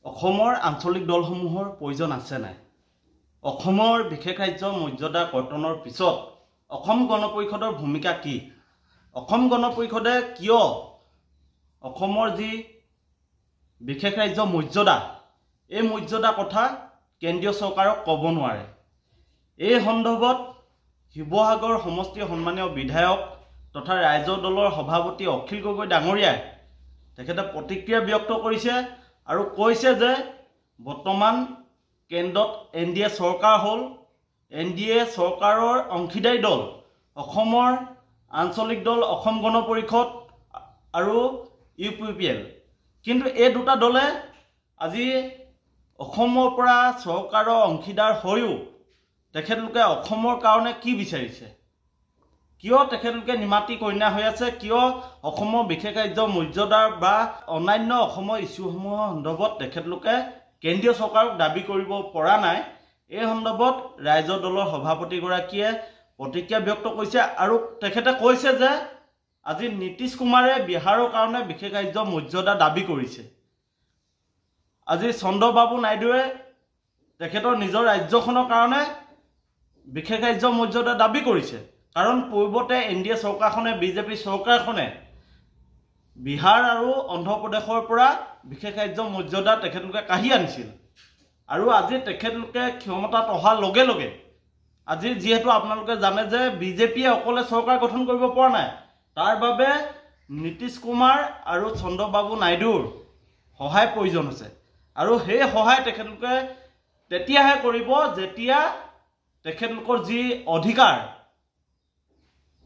অসমৰ আঞ্চলিক দলসমূহৰ প্ৰয়োজন আছে নাই? অসমৰ বিশেষ ৰাজ্য মৰ্যাদা কৰ্তনৰ পিছত অসম গণ পৰিষদৰ ভূমিকা কি? অসম গণ পৰিষদে কিয় অসমৰ যি বিশেষ ৰাজ্য মৰ্যাদা এই মৰ্যাদা কথা কেন্দ্ৰীয় চৰকাৰক ক'ব নোৱাৰে? এই সন্দৰ্ভত শিৱসাগৰ সমষ্টিৰ সন্মানীয় বিধায়ক তথা ৰাইজৰ দলৰ সভাপতি অখিল গগৈ ডাঙৰীয়াই তেখেতে প্ৰতিক্ৰিয়া ব্যক্ত কৰিছে আৰু কৈছে যে বৰ্তমান কেন্দ্ৰত NDA চৰকাৰ হ'ল, NDA চৰকাৰৰ অংশীদাৰী দল অসমৰ আঞ্চলিক দল অসম গণ পৰিষদ আৰু UPPL। কিন্তু এই দুটা দলে আজি অসমৰ পৰা চৰকাৰৰ অংশীদাৰ হৈও তেখেতলোকে অসমৰ কাৰণে কি বিচাৰিছে? কিয় তেখেতলোকে নিমাতী কন্যা হৈ আছে? কিয় অসমৰ বিশেষ ৰাজ্য মৰ্যাদাৰ বা অন্যান্য অসমৰ ইছ্যুসমূহৰ সন্দৰ্ভত তেখেতলোকে কেন্দ্ৰীয় চৰকাৰক দাবী কৰিব পৰা নাই? এই সন্দৰ্ভত ৰাইজৰ দলৰ সভাপতিগৰাকীয়ে প্ৰতিক্ৰিয়া ব্যক্ত কৰিছে আৰু তেখেতে কৈছে যে আজি নীতিশ কুমাৰে বিহাৰৰ কাৰণে বিশেষ ৰাজ্য মৰ্যাদা দাবী কৰিছে। আজি চন্দ্ৰবাবু নাইডুৱে তেখেতৰ নিজৰ ৰাজ্যখনৰ কাৰণে বিশেষ ৰাজ্য মৰ্যাদা দাবী কৰিছে, কাৰণ পূৰ্বতে NDA চৰকাৰখনে BJP চৰকাৰখনে বিহাৰ আৰু অন্ধ্ৰপ্ৰদেশৰ পৰা বিশেষ ৰাজ্য মৰ্যাদা তেখেতলোকে কাঢ়ি আনিছিল। আৰু আজি তেখেতলোকে ক্ষমতাত অহাৰ লগে লগে আজি যিহেতু আপোনালোকে জানে যে BJPয়ে অকলে চৰকাৰ গঠন কৰিব পৰা নাই, তাৰ বাবে নীতিশ কুমাৰ আৰু চন্দ্ৰবাবু নাইডুৰ সহায় প্ৰয়োজন হৈছে। আৰু সেই সহায় তেখেতলোকে তেতিয়াহে কৰিব যেতিয়া তেখেতলোকৰ যি অধিকাৰ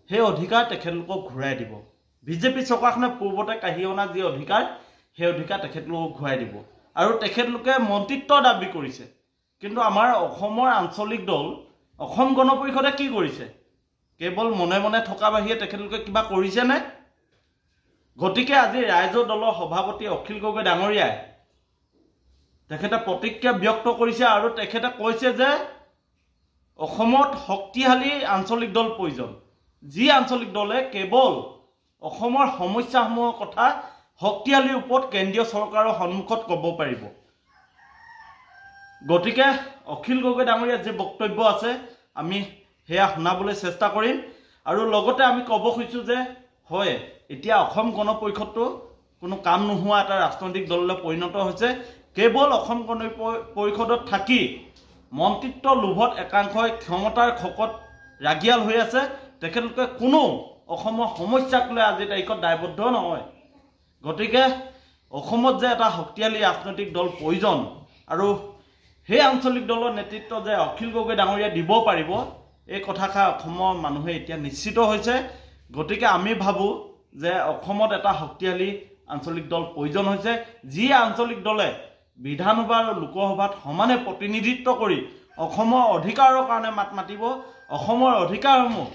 সেই অধিকাৰ তেখেতলোকক ঘূৰাই দিব। BJP চৰকাৰখনে পূৰ্বতে কাঢ়ি অনা যি অধিকাৰ সেই অধিকাৰ তেখেতলোকক ঘূৰাই দিব। আৰু তেখেতলোকে মন্ত্ৰিত্বৰ দাবী কৰিছে, কিন্তু আমাৰ অসমৰ আঞ্চলিক দল অসম গণ পৰিষদে কি কৰিছে? কেৱল মনে মনে থকা বাহিৰে তেখেতলোকে কিবা কৰিছেনে? গতিকে আজি ৰাইজৰ দলৰ সভাপতি অখিল গগৈ ডাঙৰীয়াই তেখেতে প্ৰতিক্ৰিয়া ব্যক্ত কৰিছে আৰু তেখেতে কৈছে যে অসমত শক্তিশালী আঞ্চলিক দল প্ৰয়োজন, যি আঞ্চলিক দলে কেৱল অসমৰ সমস্যাসমূহৰ কথা শক্তিশালী ৰূপত কেন্দ্ৰীয় চৰকাৰৰ সন্মুখত ক'ব পাৰিব। গতিকে অখিল গগৈ ডাঙৰীয়াৰ যি বক্তব্য আছে আমি সেয়া শুনাবলৈ চেষ্টা কৰিম। আৰু লগতে আমি ক'ব খুজিছোঁ যে হয়, এতিয়া অসম গণ পৰিষদটো কোনো কাম নোহোৱা এটা ৰাজনৈতিক দললৈ পৰিণত হৈছে। কেৱল অসম গণ পৰিষদত থাকি মন্ত্ৰিত্বৰ লোভত একাংশই ক্ষমতাৰ খকত ৰাগিয়াল হৈ আছে। তেখেতলোকে কোনো অসমৰ সমস্যাক লৈ আজিৰ তাৰিখত দায়বদ্ধ নহয়। গতিকে অসমত যে এটা শক্তিশালী ৰাজনৈতিক দল প্ৰয়োজন আৰু সেই আঞ্চলিক দলৰ নেতৃত্ব যে অখিল গগৈ ডাঙৰীয়াই দিব পাৰিব এই কথাষাৰ অসমৰ মানুহে এতিয়া নিশ্চিত হৈছে। গতিকে আমি ভাবোঁ যে অসমত এটা শক্তিশালী আঞ্চলিক দল প্ৰয়োজন হৈছে, যি আঞ্চলিক দলে বিধানসভা আৰু লোকসভাত সমানে প্ৰতিনিধিত্ব কৰি অসমৰ অধিকাৰৰ কাৰণে মাত মাতিব, অসমৰ অধিকাৰসমূহ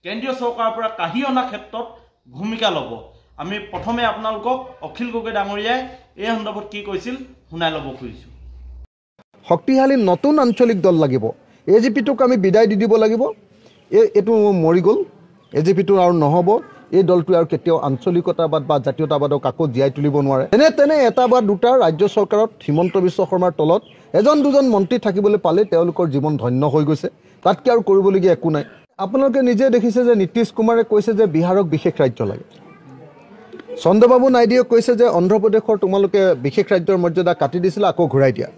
কেন্দ্ৰীয় চৰকাৰৰ পৰা কাঢ়ি অনাৰ ক্ষেত্ৰত ভূমিকা ল'ব। আমি প্ৰথমে আপোনালোকক অখিল গগৈ ডাঙৰীয়াই এই সন্দৰ্ভত কি কৈছিল শুনাই ল'ব খুজিছোঁ। শক্তিশালী নতুন আঞ্চলিক দল লাগিব। AGPটোক আমি বিদায় দি দিব লাগিব। এইটো মৰি গ'ল, AGPটো আৰু নহ'ব। এই দলটোৱে আৰু কেতিয়াও আঞ্চলিকতাবাদ বা জাতীয়তাবাদক আকৌ জীয়াই তুলিব নোৱাৰে। তেনে এটা বা দুটা ৰাজ্য চৰকাৰত হিমন্ত বিশ্ব শৰ্মাৰ তলত এজন দুজন মন্ত্ৰী থাকিবলৈ পালে তেওঁলোকৰ জীৱন ধন্য হৈ গৈছে। তাতকৈ আৰু কৰিবলগীয়া একো নাই। আপোনালোকে নিজে দেখিছে যে নীতিশ কুমাৰে কৈছে যে বিহাৰক বিশেষ ৰাজ্য লাগে। চন্দ্ৰবাবু নাইডুৱে কৈছে যে অন্ধ্ৰপ্ৰদেশৰ তোমালোকে বিশেষ ৰাজ্যৰ মৰ্যাদা কাটি দিছিলে, আকৌ ঘূৰাই দিয়া।